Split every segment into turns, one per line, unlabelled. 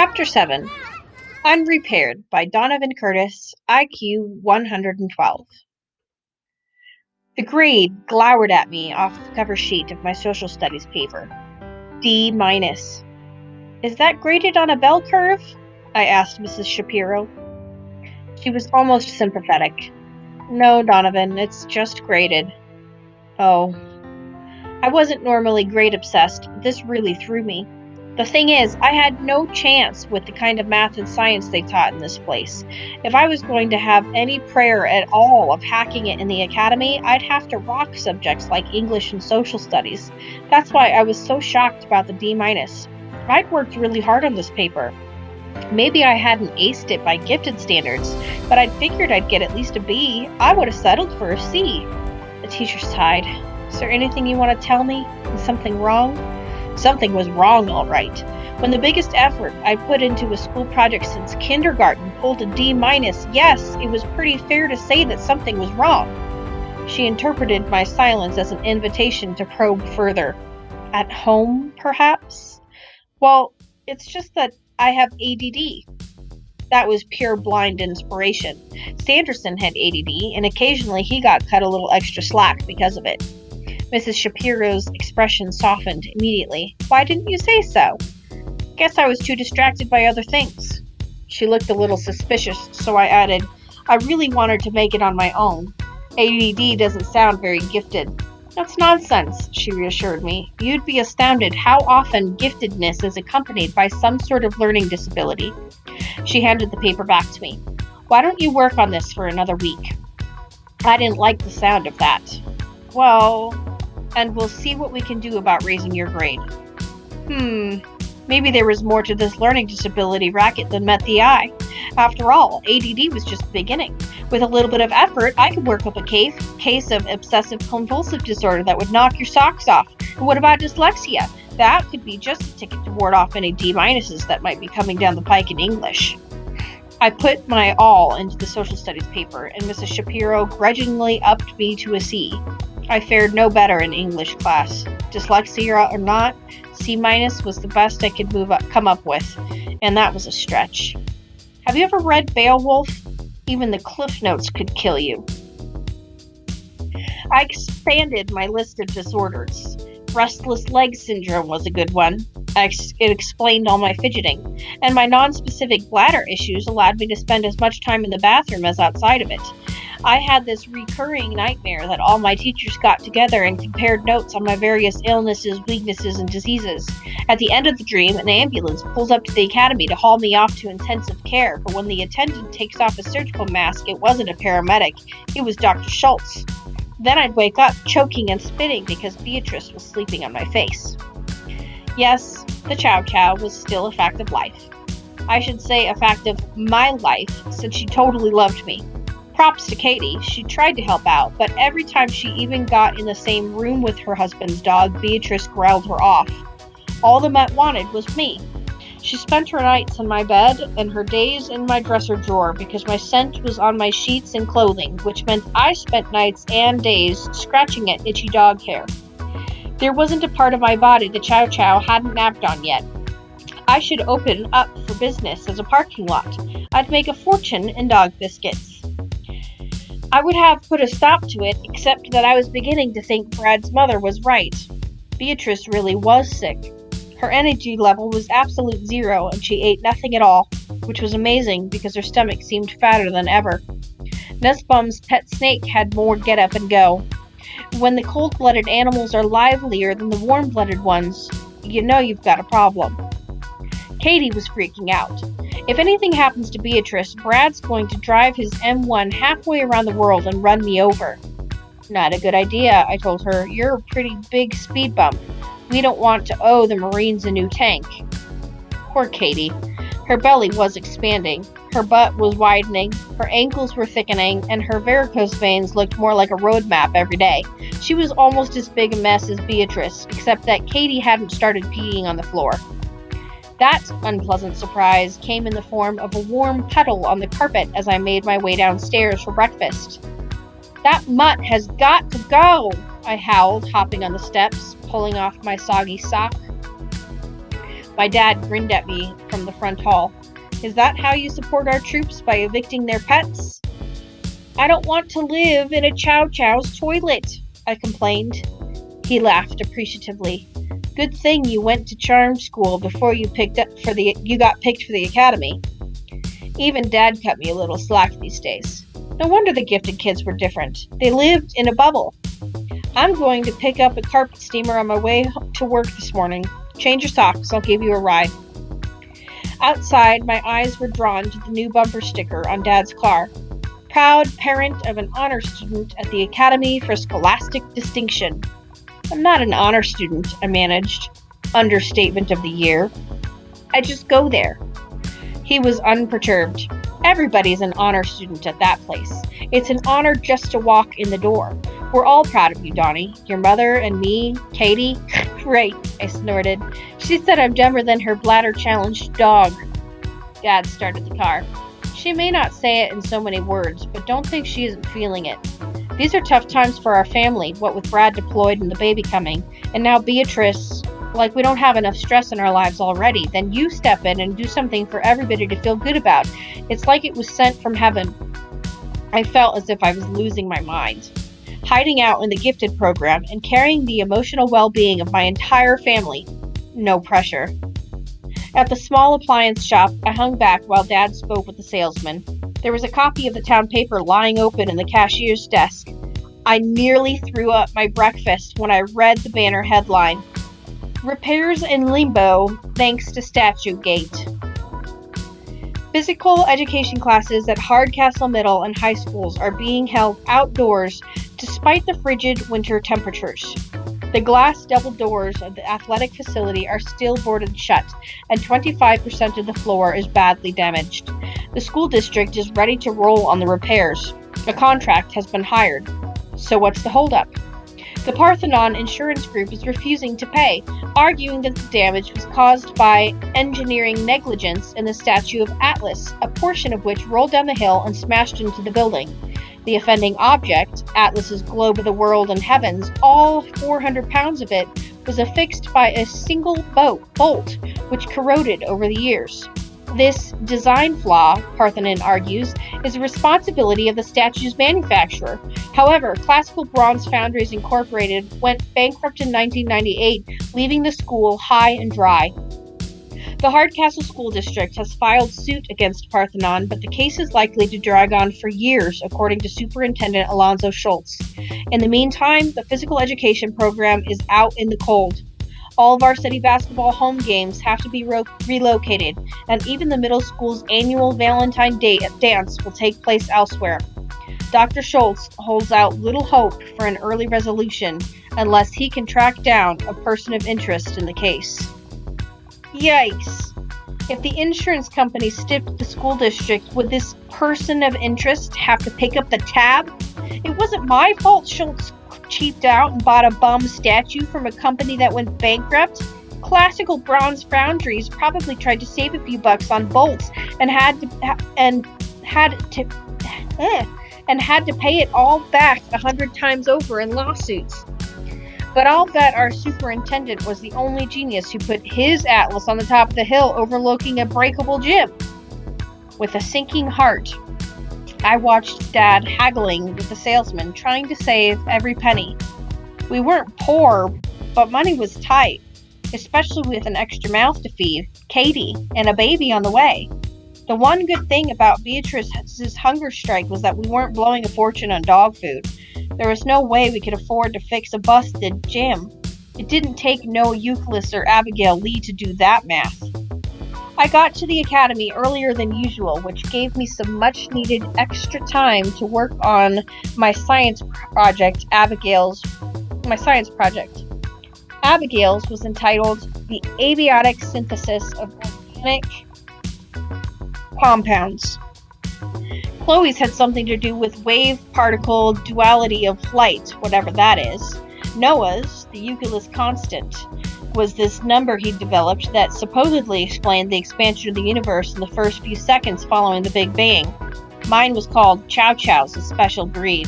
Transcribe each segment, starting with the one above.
Chapter 7 Unrepaired by Donovan Curtis, IQ 112. The grade glowered at me off the cover sheet of my social studies paper. D-. Is that graded on a bell curve? I asked Mrs. Shapiro. She was almost sympathetic. No, Donovan, it's just graded. Oh. I wasn't normally grade obsessed, but this really threw me. The thing is, I had no chance with the kind of math and science they taught in this place. If I was going to have any prayer at all of hacking it in the academy, I'd have to rock subjects like English and social studies. That's why I was so shocked about the D-. I'd worked really hard on this paper. Maybe I hadn't aced it by gifted standards, but I'd figured I'd get at least a B. I would have settled for a C. The teacher sighed. Is there anything you want to tell me? Is something wrong? Something was wrong, all right. When the biggest effort I'd put into a school project since kindergarten pulled a D-, yes, it was pretty fair to say that something was wrong. She interpreted my silence as an invitation to probe further. At home, perhaps? Well, it's just that I have ADD. That was pure blind inspiration. Sanderson had ADD, and occasionally he got cut a little extra slack because of it. Mrs. Shapiro's expression softened immediately. Why didn't you say so? Guess I was too distracted by other things. She looked a little suspicious, so I added, I really wanted to make it on my own. ADD doesn't sound very gifted. That's nonsense, she reassured me. You'd be astounded how often giftedness is accompanied by some sort of learning disability. She handed the paper back to me. Why don't you work on this for another week? I didn't like the sound of that. Well, and we'll see what we can do about raising your grade. Maybe there was more to this learning disability racket than met the eye. After all, ADD was just beginning. With a little bit of effort, I could work up a case of obsessive-compulsive disorder that would knock your socks off. And what about dyslexia? That could be just a ticket to ward off any D- that might be coming down the pike in English. I put my all into the social studies paper, and Mrs. Shapiro grudgingly upped me to a C. I fared no better in English class. Dyslexia or not, C- was the best I could come up with, and that was a stretch. Have you ever read Beowulf? Even the cliff notes could kill you. I expanded my list of disorders. Restless leg syndrome was a good one. It explained all my fidgeting, and my non-specific bladder issues allowed me to spend as much time in the bathroom as outside of it. I had this recurring nightmare that all my teachers got together and compared notes on my various illnesses, weaknesses, and diseases. At the end of the dream, an ambulance pulls up to the academy to haul me off to intensive care, but when the attendant takes off a surgical mask, it wasn't a paramedic, it was Dr. Schultz. Then I'd wake up choking and spitting because Beatrice was sleeping on my face. Yes, the chow chow was still a fact of life. I should say a fact of my life, since she totally loved me. Props to Katie, she tried to help out, but every time she even got in the same room with her husband's dog, Beatrice growled her off. All the mutt wanted was me. She spent her nights in my bed and her days in my dresser drawer because my scent was on my sheets and clothing, which meant I spent nights and days scratching at itchy dog hair. There wasn't a part of my body the chow chow hadn't napped on yet. I should open up for business as a parking lot. I'd make a fortune in dog biscuits. I would have put a stop to it, except that I was beginning to think Brad's mother was right. Beatrice really was sick. Her energy level was absolute zero, and she ate nothing at all, which was amazing because her stomach seemed fatter than ever. Nussbaum's pet snake had more get up and go. When the cold-blooded animals are livelier than the warm-blooded ones, you know you've got a problem. Katie was freaking out. If anything happens to Beatrice, Brad's going to drive his M1 halfway around the world and run me over. Not a good idea, I told her. You're a pretty big speed bump. We don't want to owe the Marines a new tank. Poor Katie. Her belly was expanding, her butt was widening, her ankles were thickening, and her varicose veins looked more like a road map every day. She was almost as big a mess as Beatrice, except that Katie hadn't started peeing on the floor. That unpleasant surprise came in the form of a warm puddle on the carpet as I made my way downstairs for breakfast. That mutt has got to go, I howled, hopping on the steps, pulling off my soggy sock. My dad grinned at me from the front hall. Is that how you support our troops, by evicting their pets? I don't want to live in a Chow Chow's toilet, I complained. He laughed appreciatively. Good thing you went to charm school before you got picked for the academy. Even Dad cut me a little slack these days. No wonder the gifted kids were different. They lived in a bubble. I'm going to pick up a carpet steamer on my way to work this morning. Change your socks, I'll give you a ride. Outside, my eyes were drawn to the new bumper sticker on Dad's car. Proud parent of an honor student at the Academy for Scholastic Distinction. I'm not an honor student, I managed. Understatement of the year. I just go there. He was unperturbed. Everybody's an honor student at that place. It's an honor just to walk in the door. We're all proud of you, Donnie. Your mother and me, Katie. Great, I snorted. She said I'm dumber than her bladder-challenged dog. Dad started the car. She may not say it in so many words, but don't think she isn't feeling it. These are tough times for our family, what with Brad deployed and the baby coming, and now Beatrice. Like we don't have enough stress in our lives already. Then you step in and do something for everybody to feel good about. It's like it was sent from heaven. I felt as if I was losing my mind. Hiding out in the gifted program and carrying the emotional well-being of my entire family. No pressure. At the small appliance shop, I hung back while Dad spoke with the salesman. There was a copy of the town paper lying open in the cashier's desk. I nearly threw up my breakfast when I read the banner headline. Repairs in limbo thanks to Statue Gate. Physical education classes at Hardcastle Middle and high schools are being held outdoors despite the frigid winter temperatures. The glass double doors of the athletic facility are still boarded shut, and 25% of the floor is badly damaged. The school district is ready to roll on the repairs. A contract has been hired. So what's the holdup? The Parthenon Insurance Group is refusing to pay, arguing that the damage was caused by engineering negligence in the statue of Atlas, a portion of which rolled down the hill and smashed into the building. The offending object, Atlas's globe of the world and heavens, all 400 pounds of it, was affixed by a single bolt, which corroded over the years. This design flaw, Parthenon argues, is the responsibility of the statue's manufacturer. However, Classical Bronze Foundries Incorporated went bankrupt in 1998, leaving the school high and dry. The Hardcastle School District has filed suit against Parthenon, but the case is likely to drag on for years, according to Superintendent Alonzo Schultz. In the meantime, the physical education program is out in the cold. All varsity basketball home games have to be relocated, and even the middle school's annual Valentine Day dance will take place elsewhere. Dr. Schultz holds out little hope for an early resolution unless he can track down a person of interest in the case. Yikes! If the insurance company stiffed the school district, would this person of interest have to pick up the tab? It wasn't my fault Schultz cheaped out and bought a bum statue from a company that went bankrupt. Classical Bronze Foundries probably tried to save a few bucks on bolts and had to pay it all back 100 times over in lawsuits. But I'll bet our superintendent was the only genius who put his Atlas on the top of the hill overlooking a breakable gym. With a sinking heart, I watched Dad haggling with the salesman, trying to save every penny. We weren't poor, but money was tight, especially with an extra mouth to feed, Katie, and a baby on the way. The one good thing about Beatrice's hunger strike was that we weren't blowing a fortune on dog food. There was no way we could afford to fix a busted gym. It didn't take Noah Euclid or Abigail Lee to do that math. I got to the academy earlier than usual, which gave me some much-needed extra time to work on my science project. Abigail's was entitled The Abiotic Synthesis of Organic Compounds. Chloe's had something to do with wave-particle duality of light, whatever that is. Noah's, the Euclid constant, was this number he developed that supposedly explained the expansion of the universe in the first few seconds following the Big Bang. Mine was called Chow Chow's, a special breed.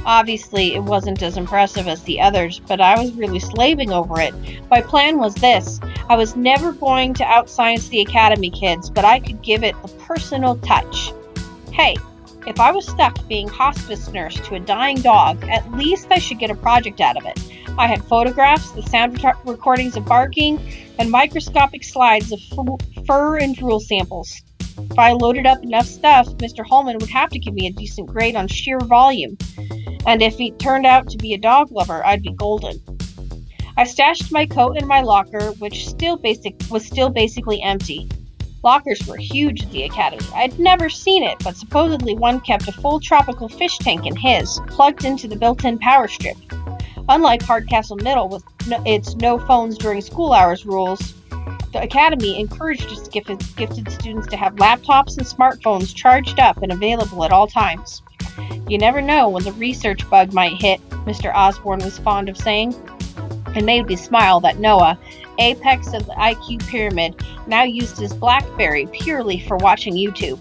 Obviously, it wasn't as impressive as the others, but I was really slaving over it. My plan was this. I was never going to outscience the academy kids, but I could give it a personal touch. Hey, if I was stuck being hospice nurse to a dying dog, at least I should get a project out of it. I had photographs, the sound recordings of barking, and microscopic slides of fur and drool samples. If I loaded up enough stuff, Mr. Holman would have to give me a decent grade on sheer volume. And if he turned out to be a dog lover, I'd be golden. I stashed my coat in my locker, which was still basically empty. Lockers were huge at the academy. I'd never seen it, but supposedly one kept a full tropical fish tank in his, plugged into the built-in power strip. Unlike Hardcastle Middle with its no phones during school hours rules, the academy encouraged its gifted students to have laptops and smartphones charged up and available at all times. You never know when the research bug might hit, Mr. Osborne was fond of saying. It made me smile that Noah, apex of the IQ pyramid, now used his BlackBerry purely for watching YouTube.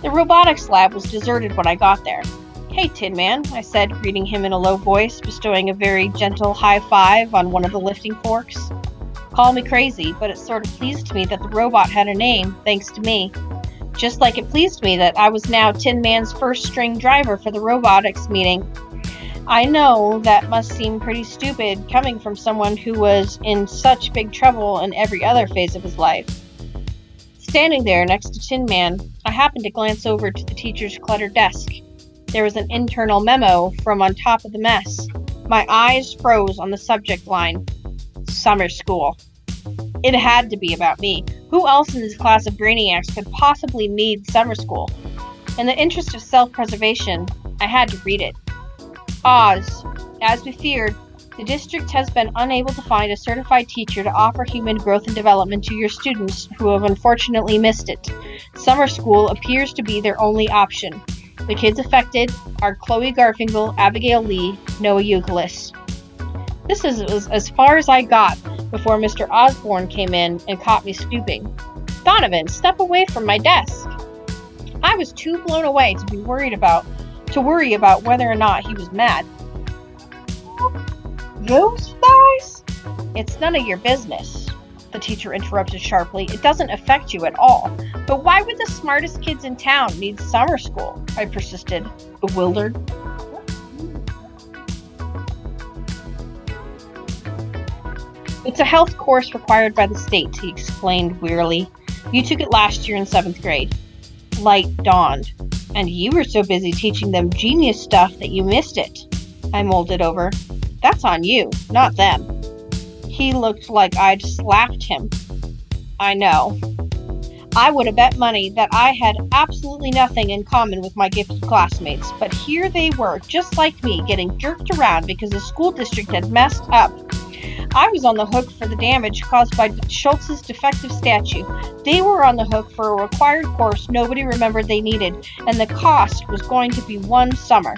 The robotics lab was deserted when I got there. "Hey, Tin Man," I said, greeting him in a low voice, bestowing a very gentle high five on one of the lifting forks. Call me crazy, but it sort of pleased me that the robot had a name, thanks to me. Just like it pleased me that I was now Tin Man's first string driver for the robotics meeting. I know that must seem pretty stupid coming from someone who was in such big trouble in every other phase of his life. Standing there next to Tin Man, I happened to glance over to the teacher's cluttered desk. There was an internal memo from on top of the mess. My eyes froze on the subject line. Summer school. It had to be about me. Who else in this class of brainiacs could possibly need summer school? In the interest of self-preservation, I had to read it. Oz, as we feared, the district has been unable to find a certified teacher to offer human growth and development to your students who have unfortunately missed it. Summer school appears to be their only option. The kids affected are Chloe Garfinkel, Abigail Lee, Noah Euclid. This is as far as I got before Mr. Osborne came in and caught me stooping. "Donovan, step away from my desk." I was too blown away to worry about whether or not he was mad. "Those guys?" "It's none of your business," the teacher interrupted sharply. "It doesn't affect you at all." "But why would the smartest kids in town need summer school?" I persisted, bewildered. "It's a health course required by the state," he explained wearily. "You took it last year in 7th grade. Light dawned. "And you were so busy teaching them genius stuff that you missed it." I molded over. "That's on you, not them." He looked like I'd slapped him. "I know. I would have bet money that I had absolutely nothing in common with my gifted classmates, but here they were, just like me, getting jerked around because the school district had messed up. I was on the hook for the damage caused by Schultz's defective statue. They were on the hook for a required course nobody remembered they needed, and the cost was going to be 1 summer.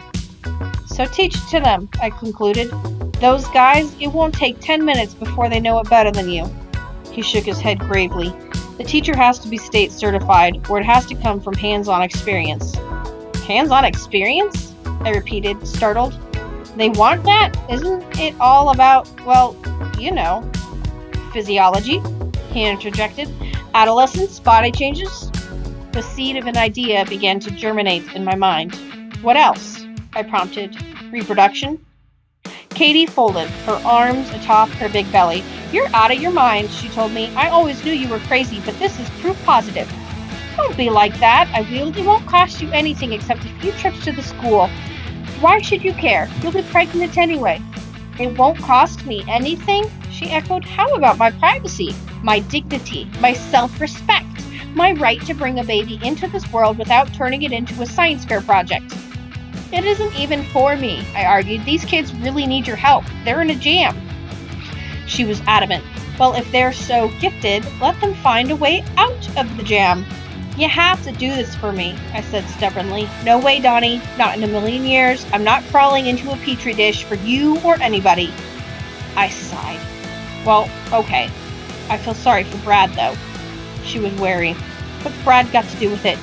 So teach it to them," I concluded. "Those guys, it won't take 10 minutes before they know it better than you." He shook his head gravely. "The teacher has to be state certified, or it has to come from hands-on experience." "Hands-on experience?" I repeated, startled. "They want that? Isn't it all about, well, you know, physiology?" he interjected. "Adolescence, body changes?" The seed of an idea began to germinate in my mind. "What else?" I prompted. "Reproduction?" Katie folded, her arms atop her big belly. "You're out of your mind," she told me. "I always knew you were crazy, but this is proof positive." "Don't be like that," I wheeled. "It won't cost you anything except a few trips to the school. Why should you care? You'll be pregnant anyway." "It won't cost me anything?" she echoed. "How about my privacy, my dignity, my self-respect, my right to bring a baby into this world without turning it into a science fair project?" "It isn't even for me," I argued. "These kids really need your help. They're in a jam." She was adamant. "Well, if they're so gifted, let them find a way out of the jam." "You have to do this for me," I said stubbornly. "No way, Donnie. Not in a million years. I'm not crawling into a petri dish for you or anybody." I sighed. "Well, okay. I feel sorry for Brad, though." She was wary. "What's Brad got to do with it?"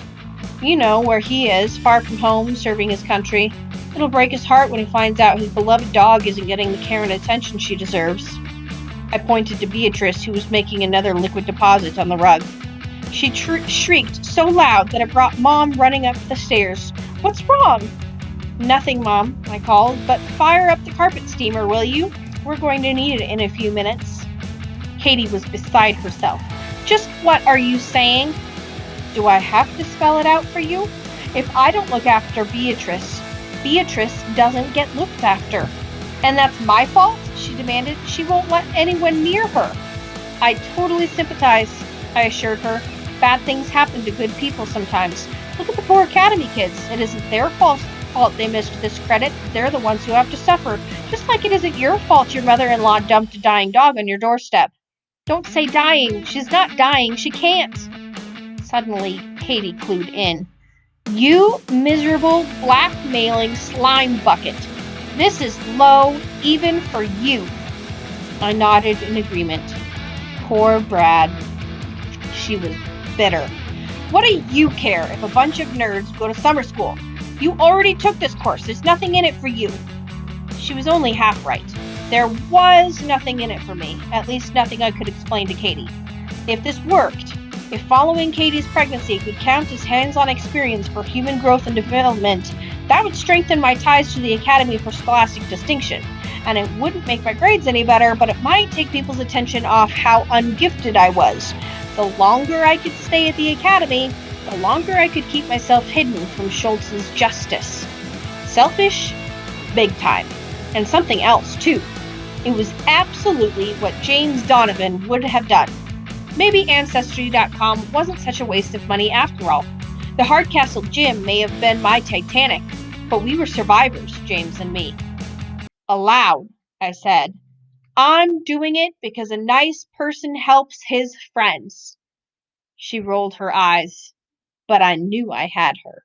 "You know where he is, far from home, serving his country." It'll break his heart when he finds out his beloved dog isn't getting the care and attention she deserves. I pointed to Beatrice, who was making another liquid deposit on the rug. She shrieked so loud that it brought Mom running up the stairs. "What's wrong?" "Nothing, Mom," I called, "but fire up the carpet steamer, will you? We're going to need it in a few minutes." Katie was beside herself. "Just what are you saying?" "Do I have to spell it out for you? If I don't look after Beatrice, Beatrice doesn't get looked after." "And that's my fault?" she demanded. "She won't let anyone near her." "I totally sympathize," I assured her. "Bad things happen to good people sometimes. Look at the poor academy kids. It isn't their fault they missed this credit. They're the ones who have to suffer. Just like it isn't your fault your mother-in-law dumped a dying dog on your doorstep." "Don't say dying. She's not dying. She can't." Suddenly, Katie clued in. "You miserable, blackmailing slime bucket. This is low, even for you." I nodded in agreement. Poor Brad. She was bitter. "What do you care if a bunch of nerds go to summer school? You already took this course. There's nothing in it for you." She was only half right. There was nothing in it for me, at least nothing I could explain to Katie. If this worked, if following Katie's pregnancy could count as hands-on experience for human growth and development, that would strengthen my ties to the Academy for scholastic distinction. And it wouldn't make my grades any better, but it might take people's attention off how ungifted I was. The longer I could stay at the Academy, the longer I could keep myself hidden from Schultz's justice. Selfish? Big time. And something else, too. It was absolutely what James Donovan would have done. Maybe Ancestry.com wasn't such a waste of money after all. The Hardcastle gym may have been my Titanic, but we were survivors, James and me. Aloud, I said, "I'm doing it because a nice person helps his friends." She rolled her eyes, but I knew I had her.